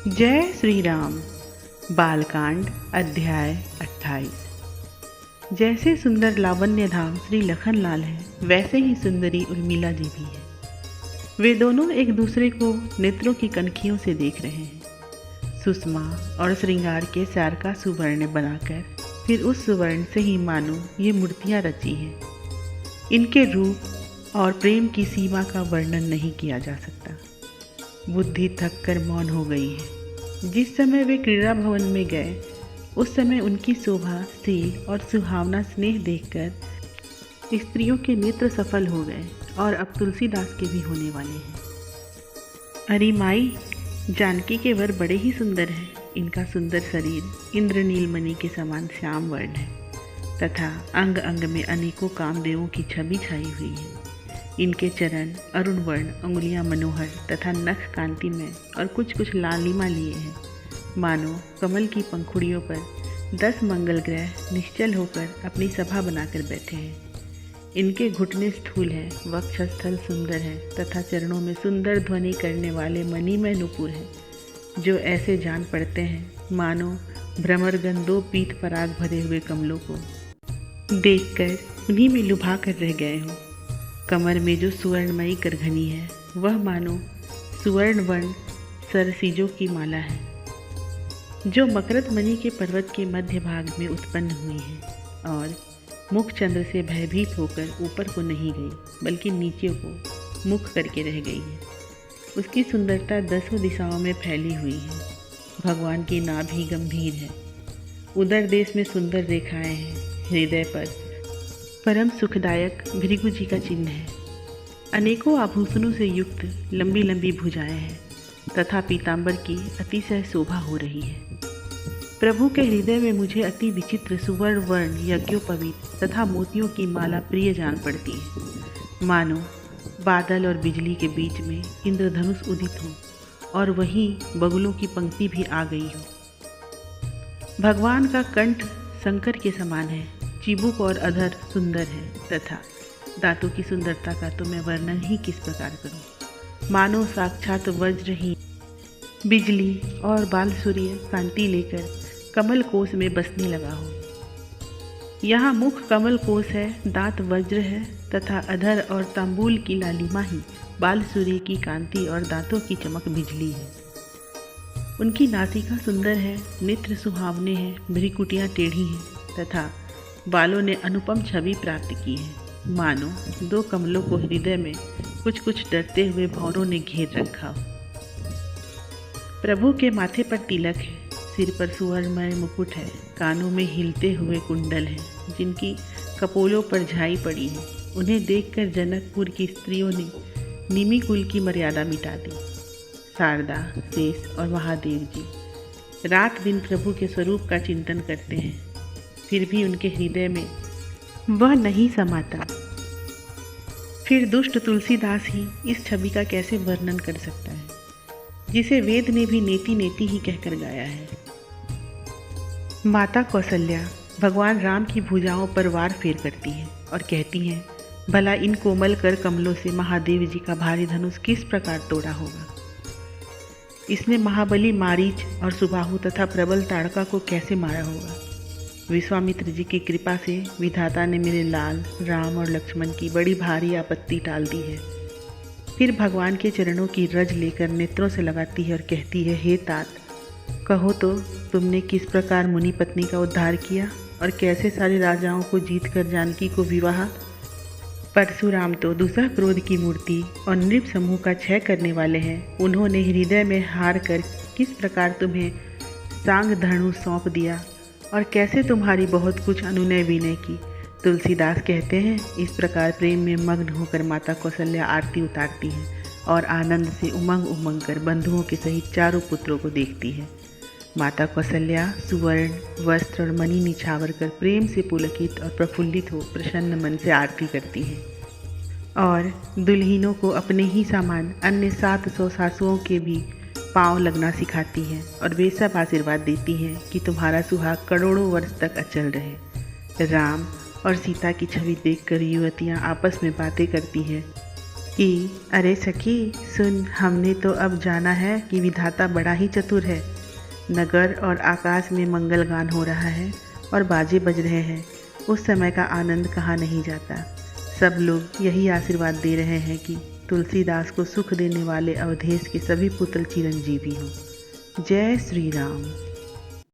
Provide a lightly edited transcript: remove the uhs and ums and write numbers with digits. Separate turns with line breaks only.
जय श्री राम। बालकांड अध्याय 28। जैसे सुंदर लावण्य धाम श्री लखनलाल है, वैसे ही सुंदरी उर्मिला जी भी है। वे दोनों एक दूसरे को नेत्रों की कनखियों से देख रहे हैं। सुषमा और श्रृंगार के सार का सुवर्ण बनाकर फिर उस सुवर्ण से ही मानो ये मूर्तियाँ रची हैं। इनके रूप और प्रेम की सीमा का वर्णन नहीं किया जा सकता। बुद्धि थक कर मौन हो गई है। जिस समय वे क्रीड़ा भवन में गए, उस समय उनकी शोभा, शील और सुहावना स्नेह देखकर स्त्रियों के नेत्र सफल हो गए और अब तुलसीदास के भी होने वाले हैं। अरे माई, जानकी के वर बड़े ही सुंदर हैं। इनका सुंदर शरीर इंद्रनील मणि के समान श्याम वर्ण है तथा अंग अंग में अनेकों कामदेवों की छवि छाई हुई है। इनके चरण अरुण वर्ण, अंगुलियां मनोहर तथा नख कांतिमय और कुछ कुछ लालिमा लिए हैं। मानो कमल की पंखुड़ियों पर 10 मंगल ग्रह निश्चल होकर अपनी सभा बनाकर बैठे हैं। इनके घुटने स्थूल हैं, वक्षस्थल सुंदर है तथा चरणों में सुंदर ध्वनि करने वाले मणिमय नुपुर हैं, जो ऐसे जान पड़ते हैं मानो भ्रमरगन 2 पीत पराग भरे हुए कमलों को देखकर उन्हीं में लुभा कर रह गए हों। कमर में जो सुवर्णमयी करघनी है, वह मानो सुवर्ण वर्ण सरसीजों की माला है, जो मकरत मणि के पर्वत के मध्य भाग में उत्पन्न हुई है और मुख चंद्र से भयभीत होकर ऊपर को नहीं गई, बल्कि नीचे को मुख करके रह गई है। उसकी सुंदरता 10 दिशाओं में फैली हुई है। भगवान की नाभि गंभीर है, उदर देश में सुंदर रेखाएं हैं, हृदय पर परम सुखदायक भृगु जी का चिन्ह है। अनेकों आभूषणों से युक्त लंबी लंबी भुजाएं हैं तथा पीतांबर की अतिशय शोभा हो रही है। प्रभु के हृदय में मुझे अति विचित्र सुवर्ण वर्ण यज्ञोपवीत तथा मोतियों की माला प्रिय जान पड़ती है। मानो बादल और बिजली के बीच में इंद्रधनुष उदित हो और वहीं बगुलों की पंक्ति भी आ गई हो। भगवान का कंठ शंकर के समान है, चिबुक और अधर सुंदर है तथा दांतों की सुंदरता का तो मैं वर्णन ही किस प्रकार करूं। मानो साक्षात वज्र ही बिजली और बाल सूर्य कांति लेकर कमल कोश में बसने लगा हो। यहाँ मुख कमल कोश है, दांत वज्र है तथा अधर और तांबूल की लालिमा ही बाल सूर्य की कांति और दांतों की चमक बिजली है। उनकी नासिका सुंदर है, नेत्र सुहावने हैं, भ्रिकुटियाँ टेढ़ी हैं तथा बालों ने अनुपम छवि प्राप्त की है। मानो 2 कमलों को हृदय में कुछ कुछ डरते हुए भौरों ने घेर रखा हो। प्रभु के माथे पर तिलक है, सिर पर सुवर्णमय मुकुट है, कानों में हिलते हुए कुंडल हैं, जिनकी कपोलों पर झाई पड़ी है। उन्हें देखकर जनकपुर की स्त्रियों ने निमि कुल की मर्यादा मिटा दी। शारदा, शेष और महादेव जी रात दिन प्रभु के स्वरूप का चिंतन करते हैं, फिर भी उनके हृदय में वह नहीं समाता। फिर दुष्ट तुलसीदास ही इस छवि का कैसे वर्णन कर सकता है, जिसे वेद ने भी नेति नेति ही कहकर गाया है। माता कौशल्या भगवान राम की भुजाओं पर वार फेर करती हैं और कहती हैं, भला इन कोमल कर कमलों से महादेव जी का भारी धनुष किस प्रकार तोड़ा होगा। इसने महाबली मारीच और सुबाहु तथा प्रबल ताड़का को कैसे मारा होगा। विश्वामित्र जी की कृपा से विधाता ने मेरे लाल राम और लक्ष्मण की बड़ी भारी आपत्ति टाल दी है। फिर भगवान के चरणों की रज लेकर नेत्रों से लगाती है और कहती है, हे तात, कहो तो तुमने किस प्रकार मुनि पत्नी का उद्धार किया और कैसे सारे राजाओं को जीतकर जानकी को विवाह। परशुराम तो दूसरा क्रोध की मूर्ति और नृप समूह का क्षय करने वाले हैं। उन्होंने हृदय में हार कर किस प्रकार तुम्हें सांग धनु सौंप दिया और कैसे तुम्हारी बहुत कुछ अनुनय विनय की। तुलसीदास कहते हैं, इस प्रकार प्रेम में मग्न होकर माता कौशल्या आरती उतारती है और आनंद से उमंग उमंग कर बंधुओं के सहित 4 पुत्रों को देखती है। माता कौशल्या सुवर्ण वस्त्र और मणि निछावर कर प्रेम से पुलकित और प्रफुल्लित हो प्रसन्न मन से आरती करती है और दुल्हिनों को अपने ही सामान अन्य 700 सासुओं के भी पांव लगना सिखाती है और वे सब आशीर्वाद देती हैं कि तुम्हारा सुहाग करोड़ों वर्ष तक अचल रहे। राम और सीता की छवि देखकर युवतियां आपस में बातें करती हैं अरे सखी सुन, हमने तो अब जाना है कि विधाता बड़ा ही चतुर है। नगर और आकाश में मंगल गान हो रहा है और बाजे बज रहे हैं। उस समय का आनंद कहाँ नहीं जाता। सब लोग यही आशीर्वाद दे रहे हैं कि तुलसीदास को सुख देने वाले अवधेश के सभी पुत्र चिरंजीवी हों। जय श्री राम।